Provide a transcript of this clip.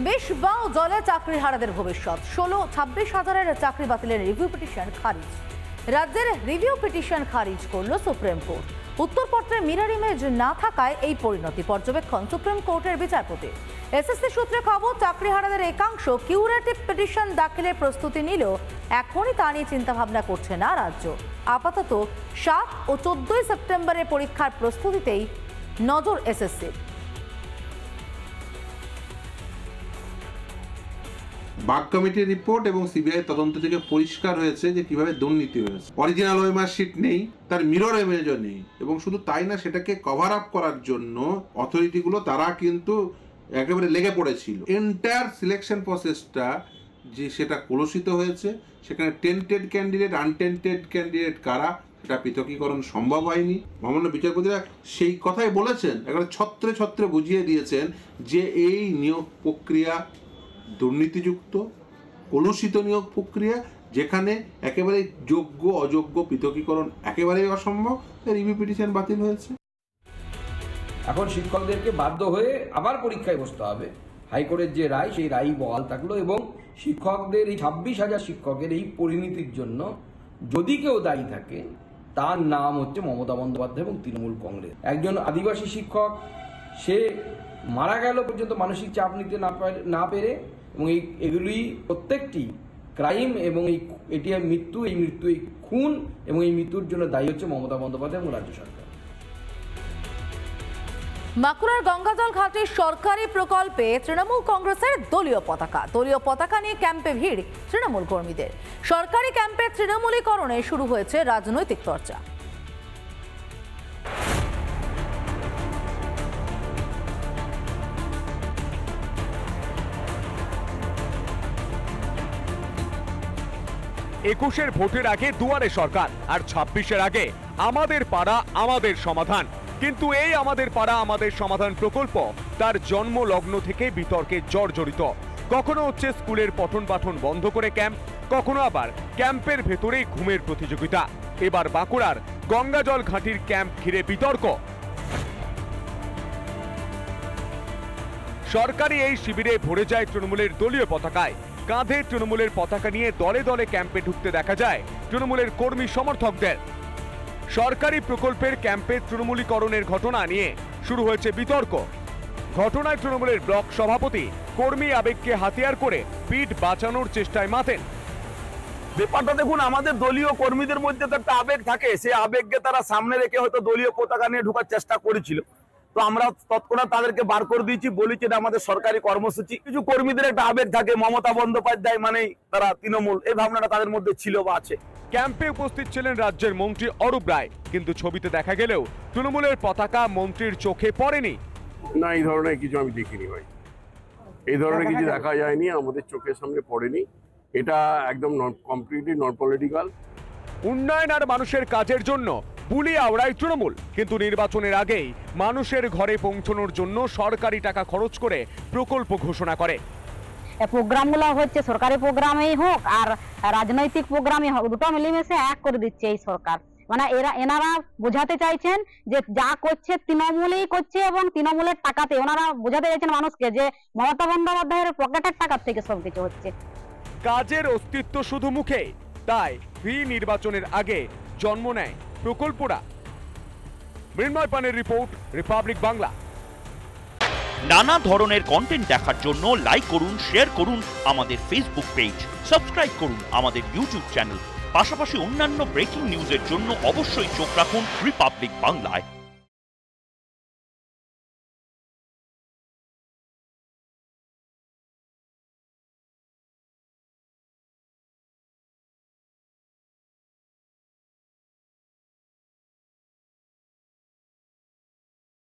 বেশ বাও জলে চাকরিহারাদের ভবিষ্যৎ 16-26 হাজারের চাকরি বাতিলের রিভিউ পিটিশন খারিজ। রাজ্যের রিভিউ পিটিশন খারিজ করল সুপ্রিম কোর্ট। উত্তরপত্রে মিরর ইমেজ না থাকায় এই পরিণতি পর্যবেক্ষণ সুপ্রিম কোর্টের বিচারপতি। এসএসসি সূত্রে খবর, চাকরিহারাদের একাংশ কিউরেটিভ পিটিশন দাখিলের প্রস্তুতি নিলেও এখনই তা নিয়ে চিন্তাভাবনা করছে না রাজ্য। আপাতত 7 ও 14 সেপ্টেম্বরের পরীক্ষার প্রস্তুতিতেই নজর এসএসসির। বাগ কমিটির রিপোর্ট এবং সিবিআই তদন্ত থেকে পরিষ্কার হয়েছে যে কিভাবে দুর্নীতি হয়েছে। অরিজিনাল ওএমআর শিট নেই, তার মিরর ইমেজও নেই, এবং শুধু তাই না, সেটাকে কভার আপ করার জন্য অথরিটিগুলো তারা কিন্তু একেবারে লেগে পড়েছিল। এন্টায়ার সিলেকশন প্রসেসটা যে সেটা কলুষিত হয়েছে, সেখানে টেন্টেড ক্যান্ডিডেট আনটেন্টেড ক্যান্ডিডেট কারা সেটা পৃথকীকরণ সম্ভব হয়নি। মহামান্য বিচারপতিরা সেই কথাই বলেছেন, একেবারে ছত্রে ছত্রে বুঝিয়ে দিয়েছেন যে এই নিয়োগ প্রক্রিয়া দুর্নীতিযুক্ত, কলুষিত নিয়োগ প্রক্রিয়া, যেখানে একেবারে যোগ্য অযোগ্য পৃথকীকরণ একেবারেই অসম্ভব। রিভিউ পিটিশন বাতিল হয়েছে। এখন শিক্ষকদেরকে বাধ্য হয়ে আবার পরীক্ষায় বসতে হবে। হাইকোর্টের যে রায়, সেই রায় বহাল থাকলো, এবং শিক্ষকদের এই 26,000 শিক্ষকের এই পরিণতির জন্য যদি কেউ দায়ী থাকে, তার নাম হচ্ছে মমতা বন্দ্যোপাধ্যায় এবং তৃণমূল কংগ্রেস। একজন আদিবাসী শিক্ষক, সে মারা গেল পর্যন্ত মানসিক চাপ নিতে না পেরে, এবং এগুলি প্রত্যেকটি ক্রাইম, এবং এটি মৃত্যু, এই খুন, এবং এই মৃত্যুর জন্য দায়ী হচ্ছে মমতা বন্দ্যোপাধ্যায় এবং রাজ্য সরকার। বাঁকুড়ার গঙ্গাজল ঘাটের সরকারি প্রকল্পে তৃণমূল কংগ্রেসের দলীয় পতাকা নিয়ে ক্যাম্পে ভিড় তৃণমূল কর্মীদের। সরকারি ক্যাম্পে তৃণমূলীকরণে শুরু হয়েছে রাজনৈতিক চর্চা। একুশের ভোটের আগে দুয়ারে সরকার, আর 26-এর আগে আমাদের পাড়া আমাদের সমাধান। কিন্তু এই আমাদের পাড়া আমাদের সমাধান প্রকল্প তার জন্ম লগ্ন থেকে বিতর্কে জর্জরিত। কখনো হচ্ছে স্কুলের পঠন পাঠন বন্ধ করে ক্যাম্প, কখনো আবার ক্যাম্পের ভেতরেই ঘুমের প্রতিযোগিতা। এবার বাঁকুড়ার গঙ্গাজল ঘাটির ক্যাম্প ঘিরে বিতর্ক। সরকারি এই শিবিরে ভরে যায় তৃণমূলের দলীয় পতাকায়। কাঁধে তৃণমূলের পতাকা নিয়ে দলে দলে ক্যাম্পে ঢুকতে দেখা যায় তৃণমূলের কর্মী সমর্থকদের। সরকারি প্রকল্পের ক্যাম্পে তৃণমূলীকরণের ঘটনা নিয়ে শুরু হয়েছে বিতর্ক। ঘটনায় তৃণমূলের ব্লক সভাপতি কর্মী আবেগকে হাতিয়ার করে পিঠ বাঁচানোর চেষ্টায় মাতেন। ব্যাপারটা দেখুন, আমাদের দলীয় কর্মীদের মধ্যে তো একটা আবেগ থাকে, সেই আবেগকে তারা সামনে রেখে হয়তো দলীয় পতাকা নিয়ে ঢোকার চেষ্টা করেছিল। তো আমরা তৎক্ষণাৎ তাদেরকে বার করে দিয়েছি, বলেছি এটা আমাদের সরকারি কর্মসূচি। কিছু কর্মীদের একটা আবেগ থাকে, মমতা বন্দ্যোপাধ্যায় মানেই তারা তৃণমূল, এই ভাবনাটা তাদের মধ্যে ছিল বা আছে। ক্যাম্পে উপস্থিত ছিলেন রাজ্যের মন্ত্রী অরূপ রায়, কিন্তু ছবিতে দেখা গেলেও তৃণমূলের পতাকা মন্ত্রীর চোখে পড়েনি। না, এই ধরনের কিছু আমি দেখিনি ভাই, এই ধরনের কিছু দেখা যায়নি, আমাদের চোখের সামনে পড়েনি। এটা একদম কমপ্লিটলি নন পলিটিক্যাল। উন্নয়ন আর মানুষের কাজের জন্য বুলি আওড়ায় তৃণমূল, কিন্তু নির্বাচনের আগেই মানুষের ঘরে পৌঁছানোর জন্য সরকারি টাকা খরচ করে প্রকল্প ঘোষণা করে। প্রোগ্রামগুলো হচ্ছে সরকারি প্রোগ্রামেই হোক আর রাজনৈতিক প্রোগ্রামই হোক, দুটো মিলেমিশে এক করে দিচ্ছে এই সরকার। মানে এনারা বোঝাতে চাইছেন যে যা করছে তৃণমূলই করছে, এবং তৃণমূলের টাকাতে ওনারা বোঝাতে চাইছেন মানুষকে যে মমতা বন্দ্যোপাধ্যায়ের পকেটের টাকা থেকে সবকিছু হচ্ছে। কাজের অস্তিত্ব শুধু মুখে, তাই ফ্রি নির্বাচনের আগে জন্ম নেয় প্রকল্পরা। মৃন্ময় পানের রিপোর্ট, রিপাবলিক বাংলা। নানা ধরনের কন্টেন্ট দেখার জন্য লাইক করুন, শেয়ার করুন আমাদের ফেসবুক পেজ, সাবস্ক্রাইব করুন আমাদের ইউটিউব চ্যানেল। পাশাপাশি অন্যান্য ব্রেকিং নিউজের জন্য অবশ্যই চোখ রাখুন রিপাবলিক বাংলায়।